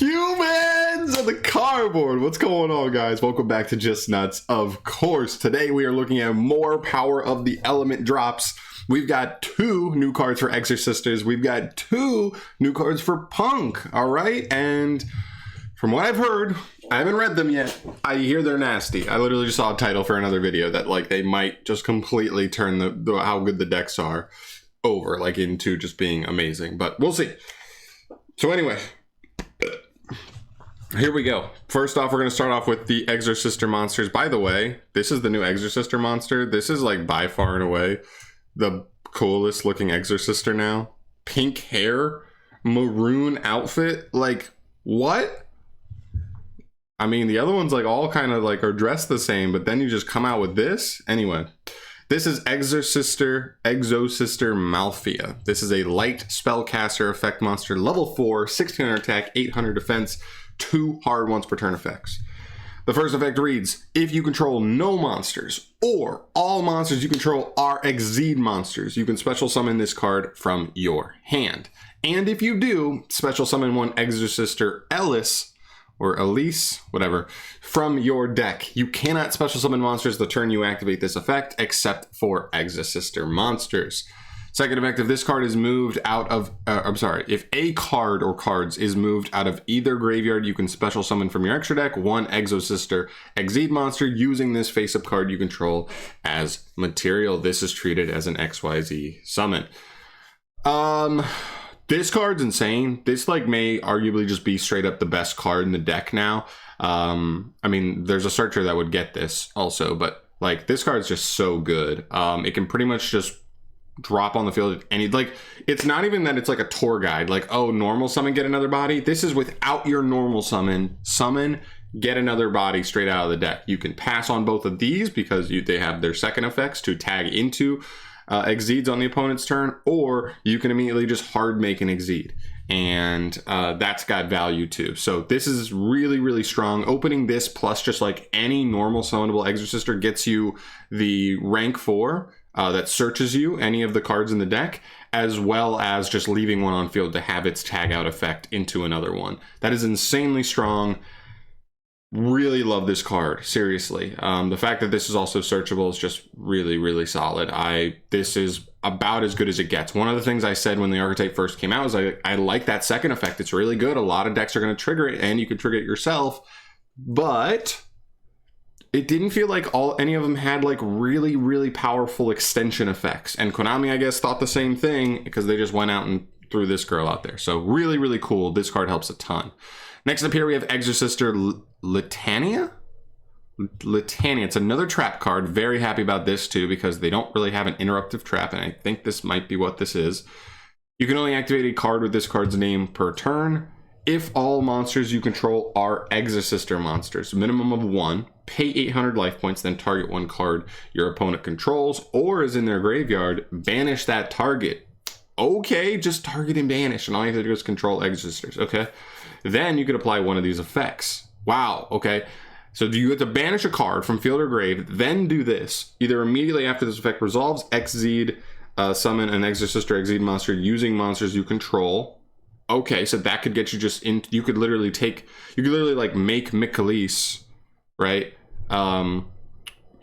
Humans on the cardboard. What's going on, guys? Welcome back to Just Nuts. Of course, today we are looking at more Power of the Element drops. We've got 2 new cards for Exorcisters. We've got 2 new cards for P.U.N.K. All right, and from what I've heard, I haven't read them yet. I hear they're nasty. I literally just saw a title for another video that like they might just completely turn the how good the decks are over, like into just being amazing. But we'll see. So anyway, here we go. First off, we're going to start off with the Exorsister monsters. By the way, this is the new Exorsister monster. This is like by far and away the coolest looking Exorsister now. Pink hair, maroon outfit. Like, what? I mean, the other ones like all kind of like are dressed the same, but then you just come out with this. Anyway, this is Exorsister Malfia. This is a light spellcaster effect monster, level 4, 1600 attack, 800 defense, 2 hard once per turn effects. The first effect reads, if you control no monsters or all monsters you control are Exceed monsters, you can special summon this card from your hand. And if you do, special summon one Exorsister Ellis, or Elise, whatever, from your deck. You cannot special summon monsters the turn you activate this effect, except for Exorsister monsters. Second effect, if this card is moved out of, if a card or cards is moved out of either graveyard, you can special summon from your extra deck one Exorsister Exceed monster using this face-up card you control as material. This is treated as an XYZ summon. This card's insane. This like may arguably just be straight up the best card in the deck now. I mean, there's a searcher that would get this also, but like this card's just so good. It can pretty much just drop on the field and like it's not even that it's like a tour guide, like, oh, normal summon, get another body. This is without your normal summon, get another body straight out of the deck. You can pass on both of these because they have their second effects to tag into Exceeds on the opponent's turn, or you can immediately just hard make an Exceed, and that's got value too. So this is really, really strong. Opening this plus just like any normal summonable Exorcister gets you the rank 4 that searches you any of the cards in the deck, as well as just leaving one on field to have its tag out effect into another one. That is insanely strong. Really love this card, seriously. The fact that this is also searchable is just really, really solid. This is about as good as it gets. One of the things I said when the archetype first came out is I like that second effect. It's really good. A lot of decks are going to trigger it, and you can trigger it yourself, but it didn't feel like any of them had like really, really powerful extension effects. And Konami, I guess, thought the same thing because they just went out and threw this girl out there. So really, really cool. This card helps a ton. Next up here, we have Exorsister Litania. It's another trap card. Very happy about this too because they don't really have an interruptive trap, and I think this might be what this is. You can only activate a card with this card's name per turn. If all monsters you control are Exorsister monsters, minimum of 1, pay 800 life points, then target one card your opponent controls or is in their graveyard, banish that target. Okay, just target and banish, and all you have to do is control Exorcisters, okay? Then you could apply one of these effects. Wow, okay. So you have to banish a card from field or grave, then do this. Either immediately after this effect resolves, Exceed, summon an Exorcister Exceed monster using monsters you control. Okay, so that could get you just in. You could literally like make Michalise, right?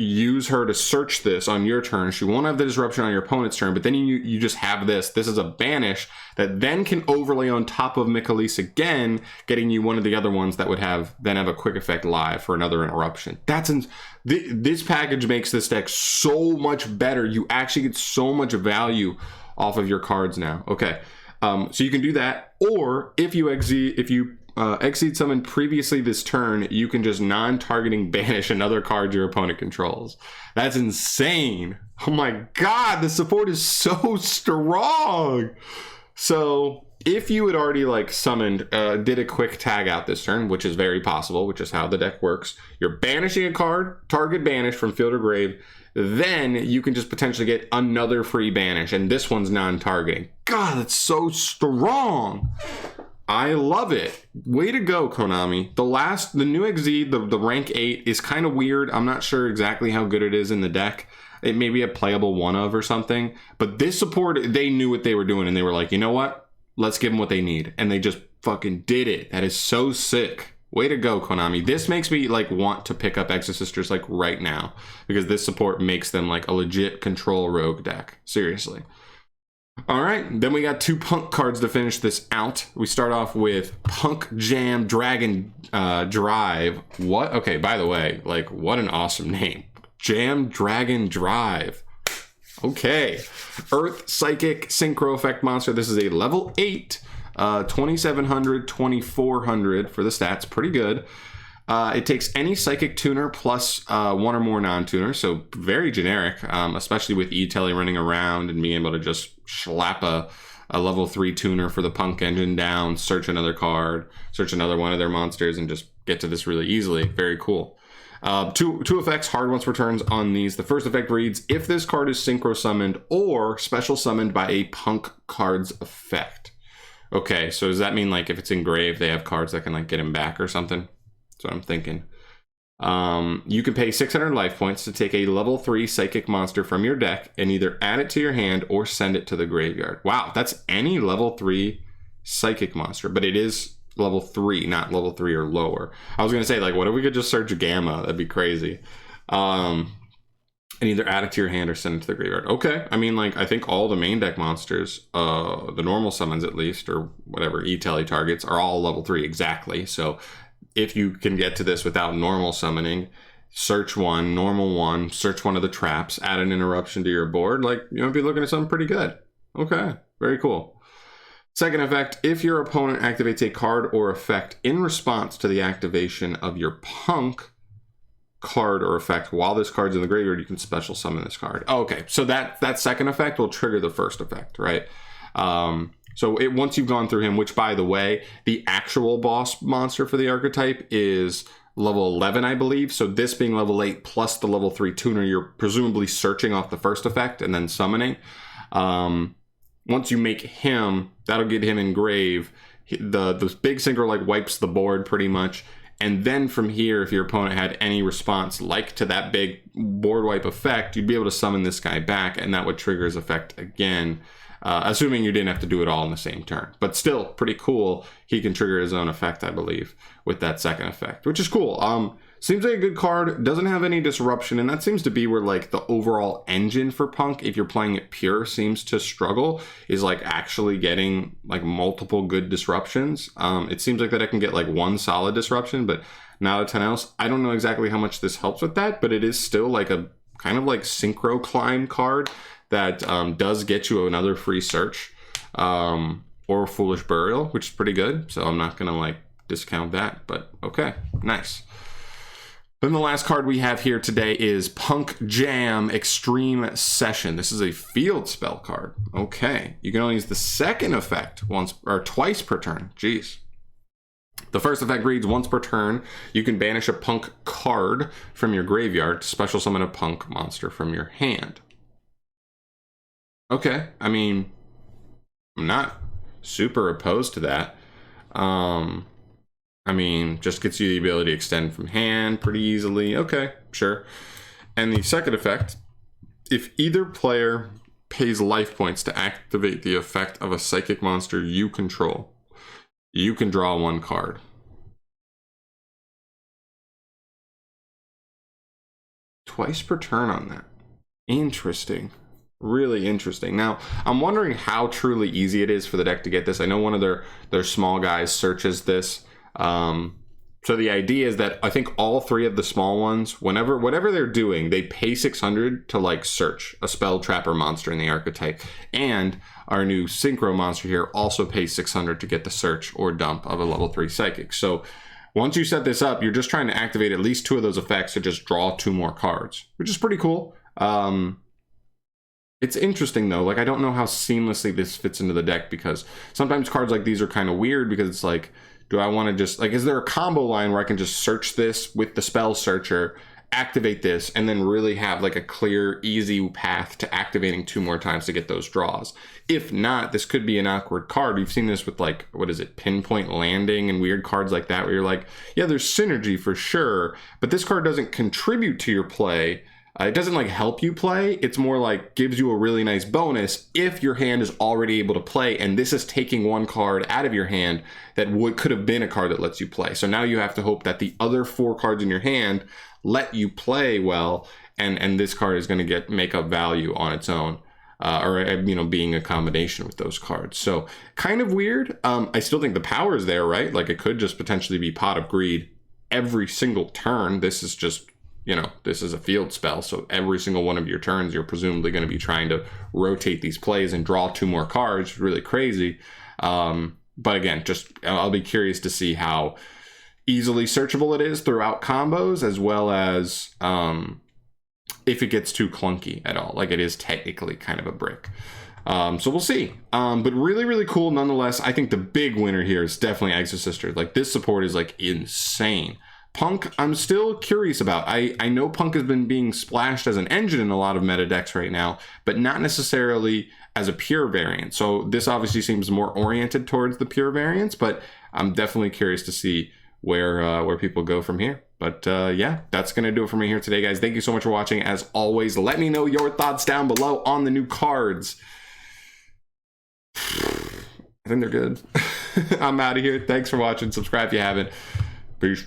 Use her to search this on your turn. She won't have the disruption on your opponent's turn, but then you just have this. This is a banish that then can overlay on top of Michalise again, getting you one of the other ones that would have a quick effect live for another interruption. This package makes this deck so much better. You actually get so much value off of your cards now. Okay, so you can do that, or if you Exceed summon previously this turn, you can just non-targeting banish another card your opponent controls. That's insane. Oh my god, the support is so strong. So if you had already like summoned, did a quick tag out this turn, which is very possible, which is how the deck works, you're banishing a card, target banish from field or grave, then you can just potentially get another free banish, and this one's non-targeting. God, that's so strong. I love it. Way to go, Konami. The new Exceed, the rank 8 is kind of weird. I'm not sure exactly how good it is in the deck. It may be a playable one of or something, but this support, they knew what they were doing, and they were like, you know what? Let's give them what they need. And they just fucking did it. That is so sick. Way to go, Konami. This makes me like want to pick up EXORSISTERs like right now, because this support makes them like a legit control rogue deck. Seriously. All right, then we got 2 Punk cards to finish this out. We start off with Punk Jam Dragon Drive. What? Okay, by the way, like, what an awesome name. Jam Dragon Drive. Okay. Earth Psychic Synchro Effect Monster. This is a level 8. 2700, 2400 for the stats. Pretty good. It takes any psychic tuner plus 1 or more non-tuners, so very generic, especially with E-Telly running around and being able to just slap a level 3 tuner for the Punk engine down, search another card, search another one of their monsters, and just get to this really easily. Very cool. Two effects, hard once returns on these. The first effect reads, if this card is synchro summoned or special summoned by a Punk card's effect. Okay, so does that mean like if it's engraved, they have cards that can like get him back or something? That's what I'm thinking. You can pay 600 life points to take a level 3 psychic monster from your deck and either add it to your hand or send it to the graveyard. Wow, that's any level 3 psychic monster, but it is level 3, not level 3 or lower. I was gonna say, like, what if we could just search Gamma? That'd be crazy. And either add it to your hand or send it to the graveyard. Okay, I mean, like, I think all the main deck monsters, the normal summons at least, or whatever E-Telly targets, are all level 3 exactly. So if you can get to this without normal summoning, search one, normal one, search one of the traps, add an interruption to your board, like, you know, be looking at something pretty good. Okay, very cool. Second effect, if your opponent activates a card or effect in response to the activation of your Punk card or effect while this card's in the graveyard, you can special summon this card. Oh, okay, so that second effect will trigger the first effect, right? So once you've gone through him, which by the way, the actual boss monster for the archetype is level 11, I believe. So this being level 8 plus the level 3 tuner, you're presumably searching off the first effect and then summoning. Once you make him, that'll get him engrave. The big synchro like wipes the board pretty much. And then from here, if your opponent had any response like to that big board wipe effect, you'd be able to summon this guy back, and that would trigger his effect again, assuming you didn't have to do it all in the same turn. But still, pretty cool. He can trigger his own effect, I believe, with that second effect, which is cool. Seems like a good card, doesn't have any disruption, and that seems to be where like the overall engine for Punk, if you're playing it pure, seems to struggle, is like actually getting like multiple good disruptions. It seems like that I can get like one solid disruption, but not a ton else. I don't know exactly how much this helps with that, but it is still like a kind of like synchro climb card that does get you another free search or Foolish Burial, which is pretty good. So I'm not gonna like discount that, but okay, nice. Then the last card we have here today is Punk Jam Extreme Session. This is a field spell card. Okay, you can only use the second effect once or twice per turn. Jeez. The first effect reads, once per turn, you can banish a Punk card from your graveyard to special summon a Punk monster from your hand. Okay, I mean, I'm not super opposed to that. I mean, just gets you the ability to extend from hand pretty easily. Okay, sure. And the second effect, if either player pays life points to activate the effect of a psychic monster you control, you can draw one card. Twice per turn on that. Interesting. Really interesting. Now, I'm wondering how truly easy it is for the deck to get this. I know one of their small guys searches this. So the idea is that I think all 3 of the small ones, whatever they're doing, they pay 600 to like search a spell trapper monster in the archetype. And our new synchro monster here also pays 600 to get the search or dump of a level 3 psychic. So once you set this up, you're just trying to activate at least 2 of those effects to just draw 2 more cards, which is pretty cool. It's interesting though, like I don't know how seamlessly this fits into the deck, because sometimes cards like these are kind of weird because it's like, do I want to just, like, is there a combo line where I can just search this with the spell searcher, activate this, and then really have like a clear, easy path to activating 2 more times to get those draws? If not, this could be an awkward card. We've seen this with like, what is it, Pinpoint Landing and weird cards like that, where you're like, yeah, there's synergy for sure, but this card doesn't contribute to your play. It doesn't like help you play. It's more like gives you a really nice bonus if your hand is already able to play, and this is taking one card out of your hand that could have been a card that lets you play. So now you have to hope that the other 4 cards in your hand let you play well, and this card is going to make up value on its own. Or being a combination with those cards. So kind of weird. I still think the power is there, right? Like it could just potentially be Pot of Greed every single turn. This is just, this is a field spell. So every single one of your turns, you're presumably going to be trying to rotate these plays and draw 2 more cards. Really crazy. But again, I'll be curious to see how easily searchable it is throughout combos, as well as if it gets too clunky at all. Like it is technically kind of a brick. So we'll see. But really, really cool nonetheless. I think the big winner here is definitely EXORSISTER. Like this support is like insane. P.U.N.K, I'm still curious about. I know P.U.N.K has been being splashed as an engine in a lot of meta decks right now, but not necessarily as a pure variant. So this obviously seems more oriented towards the pure variants, but I'm definitely curious to see where people go from here. But yeah, that's gonna do it for me here today, guys. Thank you so much for watching. As always, let me know your thoughts down below on the new cards. I think they're good. I'm out of here. Thanks for watching. Subscribe if you haven't. Peace.